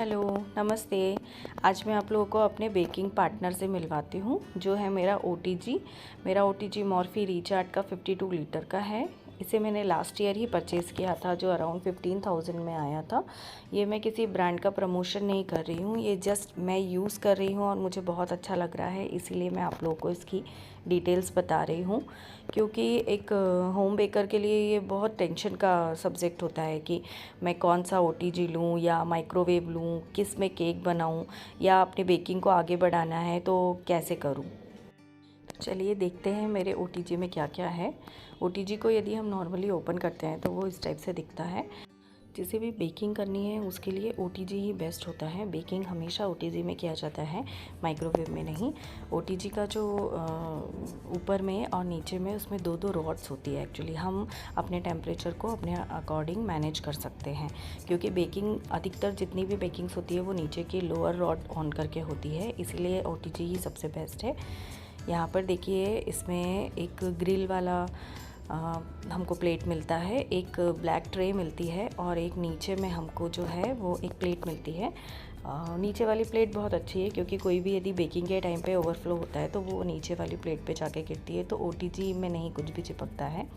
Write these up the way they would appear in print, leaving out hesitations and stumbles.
Hello, नमस्ते। आज मैं आप लोगों को अपने बेकिंग पार्टनर से मिलवाती हूँ, जो है मेरा ओटीजी। मेरा ओटीजी मॉर्फी रिचार्ड का 52 लीटर का है। इसे मैंने लास्ट ईयर ही परचेज़ किया था, जो अराउंड 15,000 में आया था। ये मैं किसी ब्रांड का प्रमोशन नहीं कर रही हूँ, ये जस्ट मैं यूज़ कर रही हूँ और मुझे बहुत अच्छा लग रहा है, इसीलिए मैं आप लोगों को इसकी डिटेल्स बता रही हूँ। क्योंकि एक होम बेकर के लिए ये बहुत टेंशन का सब्जेक्ट होता है कि मैं कौन सा ओटीजी लूँ या माइक्रोवेव लूँ, किस में केक बनाऊँ, या अपने बेकिंग को आगे बढ़ाना है तो कैसे करूँ। चलिए देखते हैं मेरे ओटीजी में क्या क्या है। ओटीजी को यदि हम नॉर्मली ओपन करते हैं तो वो इस टाइप से दिखता है। जिसे भी बेकिंग करनी है उसके लिए ओटीजी ही बेस्ट होता है। बेकिंग हमेशा ओटीजी में किया जाता है, माइक्रोवेव में नहीं। ओटीजी का जो ऊपर में और नीचे में उसमें दो दो रॉड्स होती है। एक्चुअली हम अपने टेम्परेचर को अपने अकॉर्डिंग मैनेज कर सकते हैं, क्योंकि बेकिंग अधिकतर जितनी भी बेकिंग्स होती है वो नीचे की लोअर रॉड ऑन करके होती है, इसीलिए ओटीजी ही सबसे बेस्ट है। यहाँ पर देखिए, इसमें एक ग्रिल वाला हमको प्लेट मिलता है, एक ब्लैक ट्रे मिलती है और एक नीचे में हमको जो है वो एक प्लेट मिलती है। नीचे वाली प्लेट बहुत अच्छी है, क्योंकि कोई भी यदि बेकिंग के टाइम पे ओवरफ्लो होता है तो वो नीचे वाली प्लेट पे जाके गिरती है, तो ओटीजी में नहीं कुछ भी चिपकता है।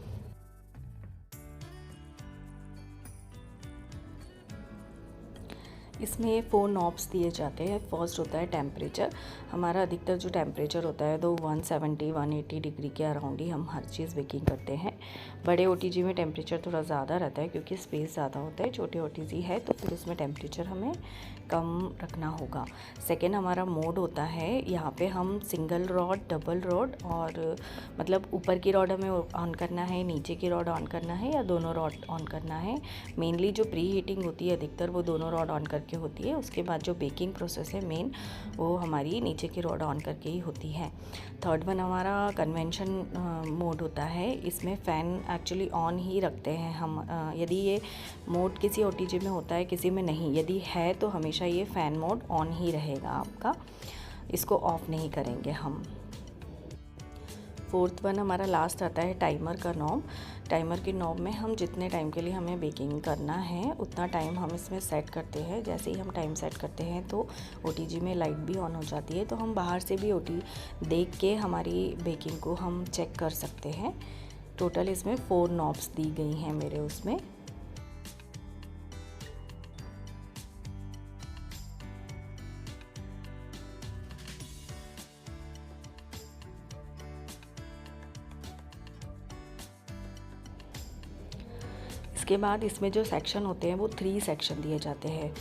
इसमें 4 नॉब्स दिए जाते हैं। फर्स्ट होता है टेम्परेचर। हमारा अधिकतर जो टेम्परेचर होता है तो 170-180 डिग्री के अराउंड ही हम हर चीज़ बेकिंग करते हैं। बड़े ओटीजी में टेम्परेचर थोड़ा ज़्यादा रहता है, क्योंकि स्पेस ज़्यादा होता है। छोटे ओटीजी है तो फिर उसमें टेम्परेचर हमें कम रखना होगा। सेकेंड हमारा मोड होता है, यहाँ पे हम सिंगल रॉड, डबल रॉड और मतलब ऊपर की रॉड हमें ऑन करना है, नीचे की रॉड ऑन करना है, या दोनों रॉड ऑन करना है। मेनली जो प्री हीटिंग होती है अधिकतर वो दोनों रॉड ऑन करके होती है। उसके बाद जो बेकिंग प्रोसेस है मेन, वो हमारी नीचे की रॉड ऑन करके ही होती है। थर्ड वन हमारा कन्वेंशन मोड होता है। इसमें फ़ैन एक्चुअली ऑन ही रखते हैं हम। यदि ये मोड किसी ओटीजी में होता है, किसी में नहीं, यदि है तो हमेशा ये फ़ैन मोड ऑन ही रहेगा आपका, इसको ऑफ़ नहीं करेंगे हम। फोर्थ वन हमारा लास्ट आता है टाइमर का नॉब। टाइमर के नॉब में हम जितने टाइम के लिए हमें बेकिंग करना है उतना टाइम हम इसमें सेट करते हैं। जैसे ही हम टाइम सेट करते हैं तो ओटीजी में लाइट भी ऑन हो जाती है, तो हम बाहर से भी ओटी देख के हमारी बेकिंग को हम चेक कर सकते हैं। टोटल इसमें 4 नॉब्स दी गई हैं मेरे उसमें। इसके बाद इसमें जो सेक्शन होते हैं वो 3 सेक्शन दिए जाते हैं।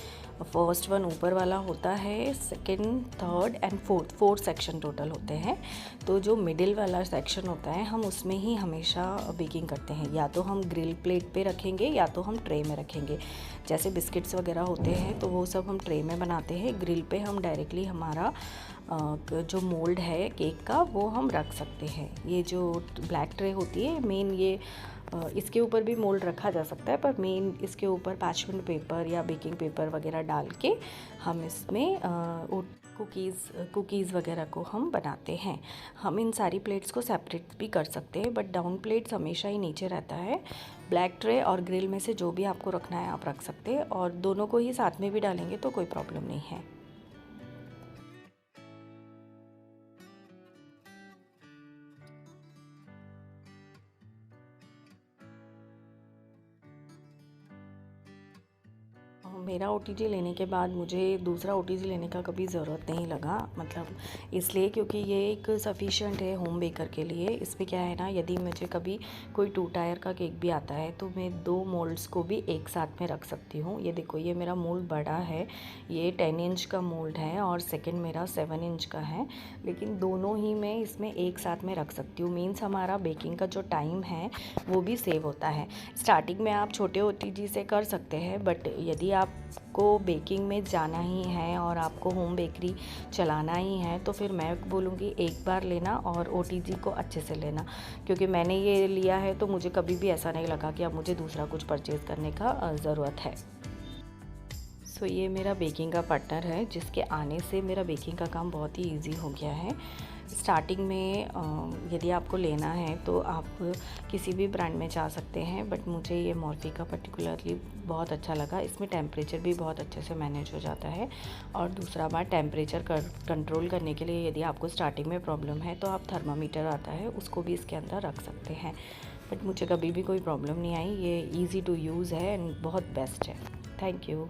फर्स्ट वन ऊपर वाला होता है, second, third and fourth, 4 section total होते हैं। तो जो मिडिल वाला सेक्शन होता है हम उसमें ही हमेशा बेकिंग करते हैं। या तो हम ग्रिल प्लेट पे रखेंगे या तो हम ट्रे में रखेंगे। जैसे बिस्किट्स वगैरह होते हैं तो वो सब हम ट्रे में बनाते हैं। ग्रिल पे हम डायरेक्टली हमारा जो मोल्ड है केक का वो हम रख सकते हैं। ये जो ब्लैक ट्रे होती है मेन, ये इसके ऊपर भी मोल्ड रखा जा सकता है, पर मेन इसके ऊपर पैचमेंट पेपर या बेकिंग पेपर वगैरह डाल के हम इसमें कुकीज़ वगैरह को हम बनाते हैं। हम इन सारी प्लेट्स को सेपरेट भी कर सकते हैं, बट डाउन प्लेट्स हमेशा ही नीचे रहता है। ब्लैक ट्रे और ग्रिल में से जो भी आपको रखना है आप रख सकते हैं, और दोनों को ही साथ में भी डालेंगे तो कोई प्रॉब्लम नहीं है। मेरा ओटीजी लेने के बाद मुझे दूसरा ओटीजी लेने का कभी ज़रूरत नहीं लगा, मतलब इसलिए क्योंकि ये एक सफिशिएंट है होम बेकर के लिए। इसमें क्या है ना, यदि मुझे कभी कोई 2 टायर का केक भी आता है तो मैं 2 मोल्ड्स को भी एक साथ में रख सकती हूँ। ये देखो, ये मेरा मोल्ड बड़ा है, ये 10 इंच का मोल्ड है और सेकेंड मेरा 7 इंच का है, लेकिन दोनों ही मैं इसमें एक साथ में रख सकती हूँ। मीन्स हमारा बेकिंग का जो टाइम है वो भी सेव होता है। स्टार्टिंग में आप छोटे ओटीजी से कर सकते हैं, बट यदि आपको बेकिंग में जाना ही है और आपको होम बेकरी चलाना ही है तो फिर मैं बोलूँगी एक बार लेना और ओटीजी को अच्छे से लेना, क्योंकि मैंने ये लिया है तो मुझे कभी भी ऐसा नहीं लगा कि अब मुझे दूसरा कुछ परचेज़ करने का ज़रूरत है। सो ये मेरा बेकिंग का पार्टनर है, जिसके आने से मेरा बेकिंग का काम बहुत ही ईजी हो गया है। स्टार्टिंग में यदि आपको लेना है तो आप किसी भी ब्रांड में जा सकते हैं, बट मुझे ये मॉर्फी का पर्टिकुलरली बहुत अच्छा लगा। इसमें टेम्परेचर भी बहुत अच्छे से मैनेज हो जाता है। और दूसरा बात, टेम्परेचर कंट्रोल करने के लिए यदि आपको स्टार्टिंग में प्रॉब्लम है तो आप थर्मामीटर आता है उसको भी इसके अंदर रख सकते हैं। बट मुझे कभी भी कोई प्रॉब्लम नहीं आई। ये ईज़ी टू यूज़ है एंड बहुत बेस्ट है। Thank you.